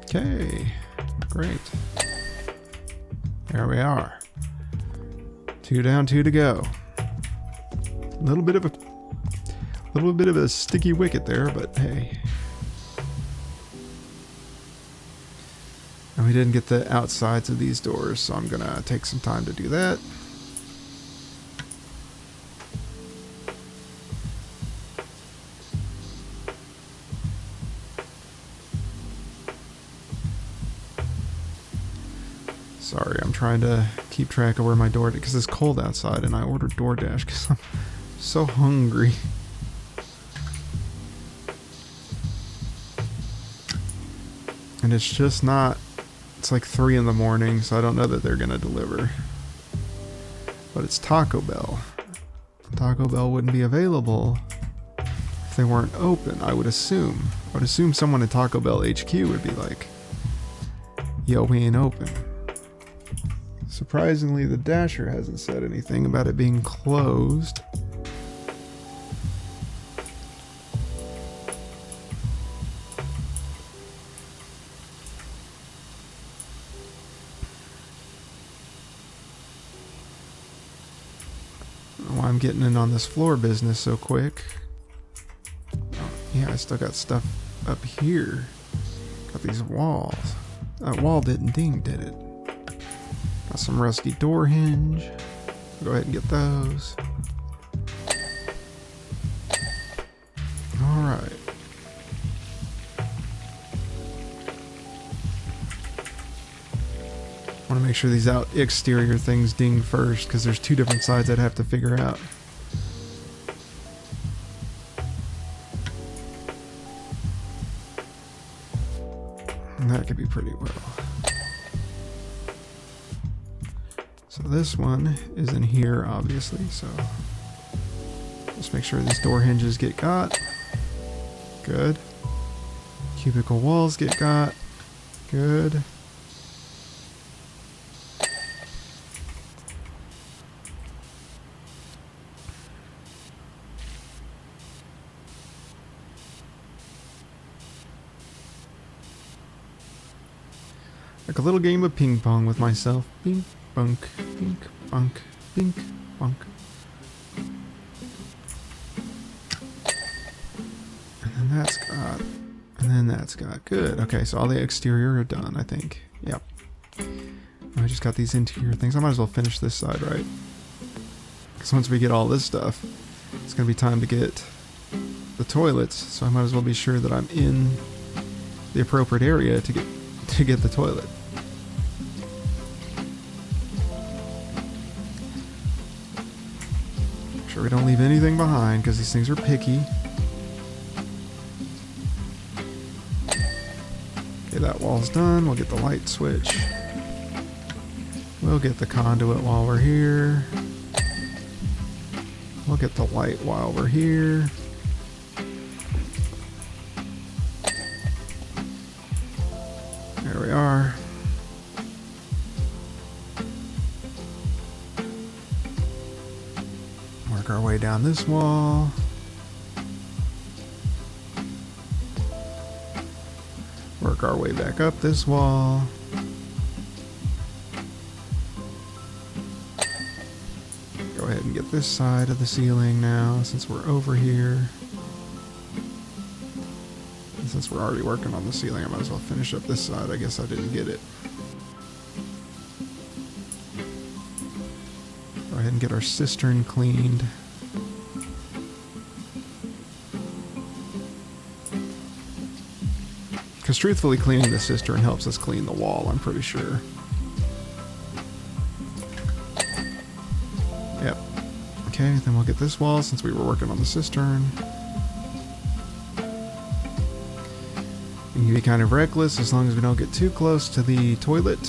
Okay, great. There we are. 2 down, 2 to go. A little bit of a sticky wicket there, but hey. And we didn't get the outsides of these doors, so I'm gonna take some time to do that. So Sorry, I'm trying to keep track of where my door... because it's cold outside and I ordered DoorDash because I'm so hungry. And it's just not... It's like 3 in the morning, so I don't know that they're going to deliver. But it's Taco Bell. Taco Bell wouldn't be available if they weren't open, I would assume. I would assume someone at Taco Bell HQ would be like, yo, we ain't open. Surprisingly, the Dasher hasn't said anything about it being closed. Why I'm getting in on this floor business so quick. Oh, yeah, I still got stuff up here. Got these walls. That wall didn't ding, did it? Got some rusty door hinge. Go ahead and get those. Alright. Want to make sure these exterior things ding first, because there's 2 different sides I'd have to figure out. And that could be pretty well. So this one is in here, obviously, so let's make sure these door hinges get got. Good. Cubicle walls get got. Good. Like a little game of ping pong with myself. Bink, bunk, bink, bunk, bink, bunk. And then that's got, and then that's got. Good. Okay, so all the exterior are done, I think. Yep. I just got these interior things. I might as well finish this side, right? Because once we get all this stuff, it's going to be time to get the toilets. So I might as well be sure that I'm in the appropriate area to get the toilet. Make sure we don't leave anything behind because these things are picky. Okay, that wall's done. We'll get the light switch. We'll get the conduit while we're here. We'll get the light while we're here. There we are. Work our way down this wall. Work our way back up this wall. Go ahead and get this side of the ceiling now, since we're over here. And since we're already working on the ceiling, I might as well finish up this side. I guess I didn't get it. Go ahead and get our cistern cleaned. Because truthfully, cleaning the cistern helps us clean the wall, I'm pretty sure. Yep. Okay, then we'll get this wall since we were working on the cistern. You can be kind of reckless as long as we don't get too close to the toilet.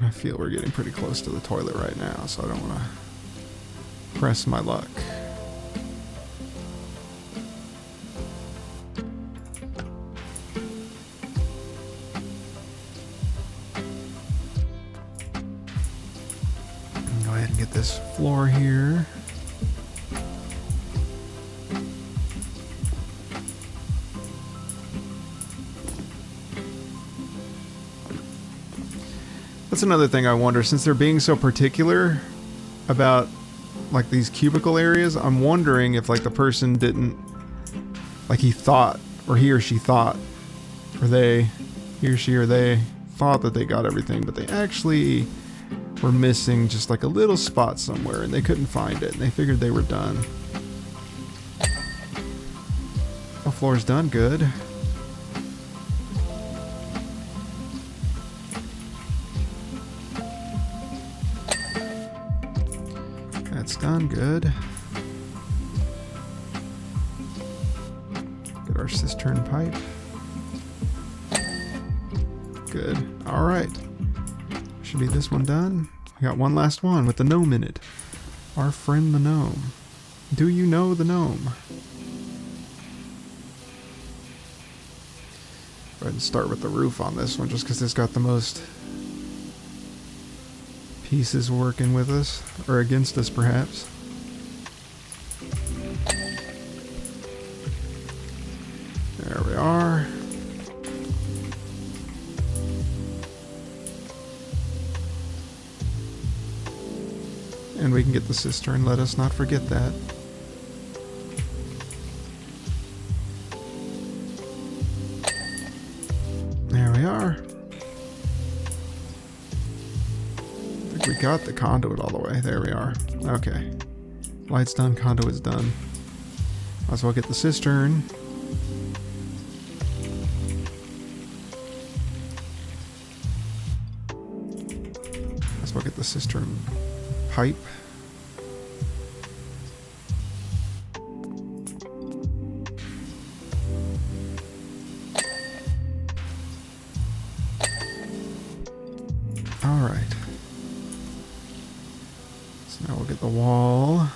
I feel we're getting pretty close to the toilet right now, so I don't want to press my luck. Go ahead and get this floor here. That's another thing I wonder, since they're being so particular about like these cubicle areas, I'm wondering if like the person didn't, like he thought, or he or she thought, or they, he or she or they thought that they got everything, but they actually were missing just like a little spot somewhere and they couldn't find it and they figured they were done. floor's done good. That's done good. Get our cistern pipe. Good. Alright. Should be this one done. We got one last one with the gnome in it. Our friend the gnome. Do you know the gnome? Go ahead and start with the roof on this one, just because it's got the most pieces working with us, or against us perhaps. There we are. And we can get the cistern, let us not forget that. There we are. I think we got the conduit all the way. There we are. Okay. Light's done, conduit's done. Might as well get the cistern. Might as well get the cistern pipe. Alright. So now we'll get the wall.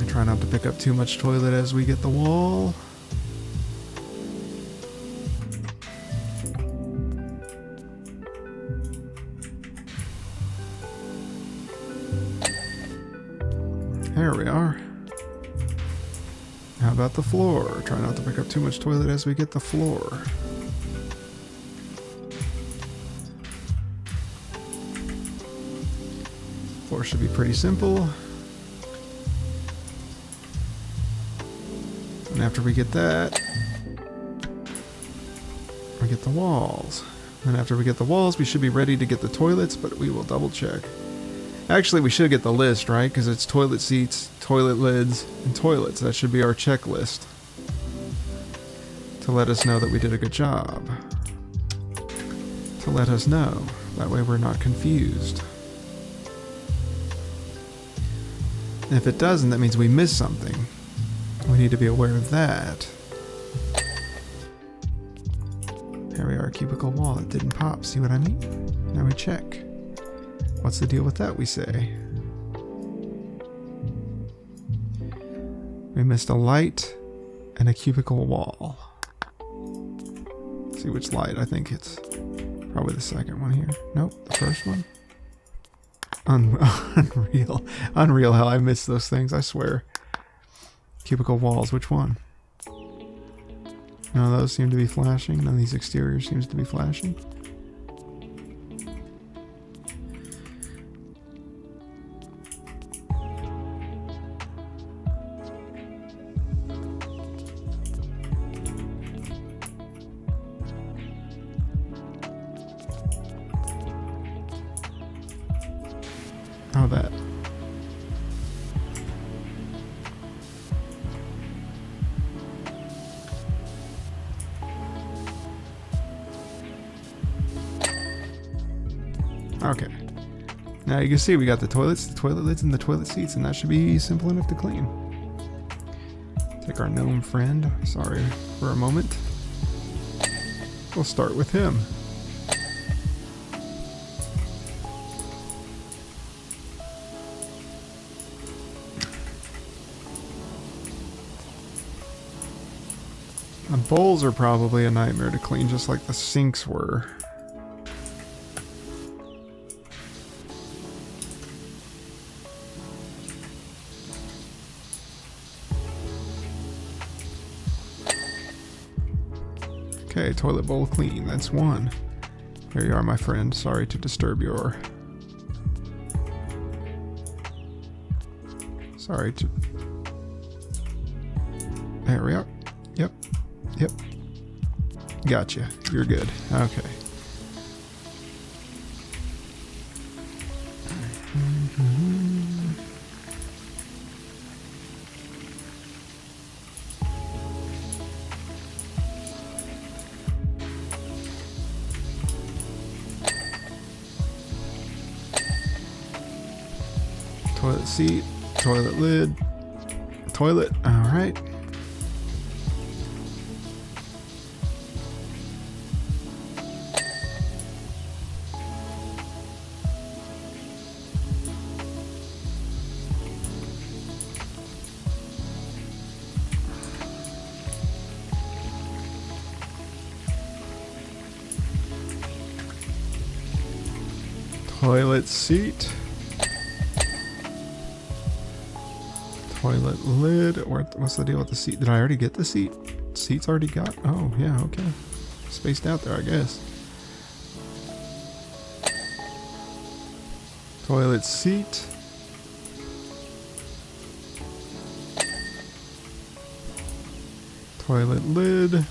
Try not to pick up too much toilet as we get the wall. There we are. How about the floor? Try not to pick up too much toilet as we get the floor. Floor should be pretty simple. And after we get that, we get the walls. And after we get the walls, we should be ready to get the toilets, but we will double check. Actually, we should get the list, right? Because it's toilet seats, toilet lids, and toilets. That should be our checklist to let us know that we did a good job. To let us know. That way we're not confused. And if it doesn't, that means we missed something. We need to be aware of that. There we are, cubicle wall. It didn't pop. See what I mean? Now we check. What's the deal with that, we say? We missed a light and a cubicle wall. Let's see which light. I think it's probably the second one here. Nope, the first one. Unreal. Unreal how I miss those things, I swear. Cubicle walls, which one? None of those seem to be flashing. None of these exteriors seems to be flashing. How that? Okay. Now you can see we got the toilets, the toilet lids, and the toilet seats, and that should be simple enough to clean. Take our gnome friend, sorry for a moment. We'll start with him. The bowls are probably a nightmare to clean, just like the sinks were. Okay, toilet bowl clean. That's one. Here you are, my friend. Sorry to disturb your... Sorry to... There we are. Yep. Yep. Gotcha. You're good. Okay. Toilet seat, toilet lid, toilet, alright. Toilet seat. Toilet lid. What's the deal with the seat? Did I already get the seat? Seat's already got? Oh, yeah, okay. Spaced out there, I guess. Toilet seat. Toilet lid.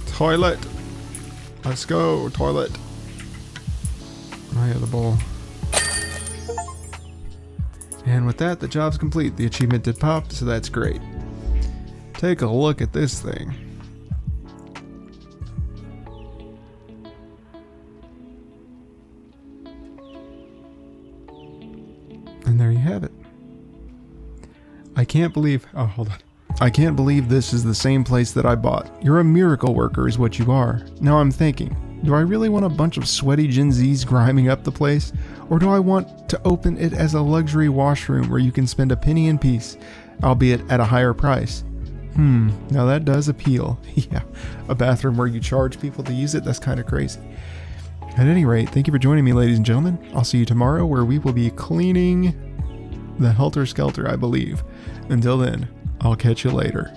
Toilet. Let's go, toilet. Oh yeah, the bowl. And with that, the job's complete. The achievement did pop, so that's great. Take a look at this thing. And there you have it. I can't believe... Oh, hold on. I can't believe this is the same place that I bought. You're a miracle worker is what you are. Now I'm thinking, do I really want a bunch of sweaty Gen Zs griming up the place? Or do I want to open it as a luxury washroom where you can spend a penny in peace, albeit at a higher price? Now that does appeal. Yeah, a bathroom where you charge people to use it, that's kind of crazy. At any rate, thank you for joining me, ladies and gentlemen. I'll see you tomorrow where we will be cleaning the Helter Skelter, I believe. Until then, I'll catch you later.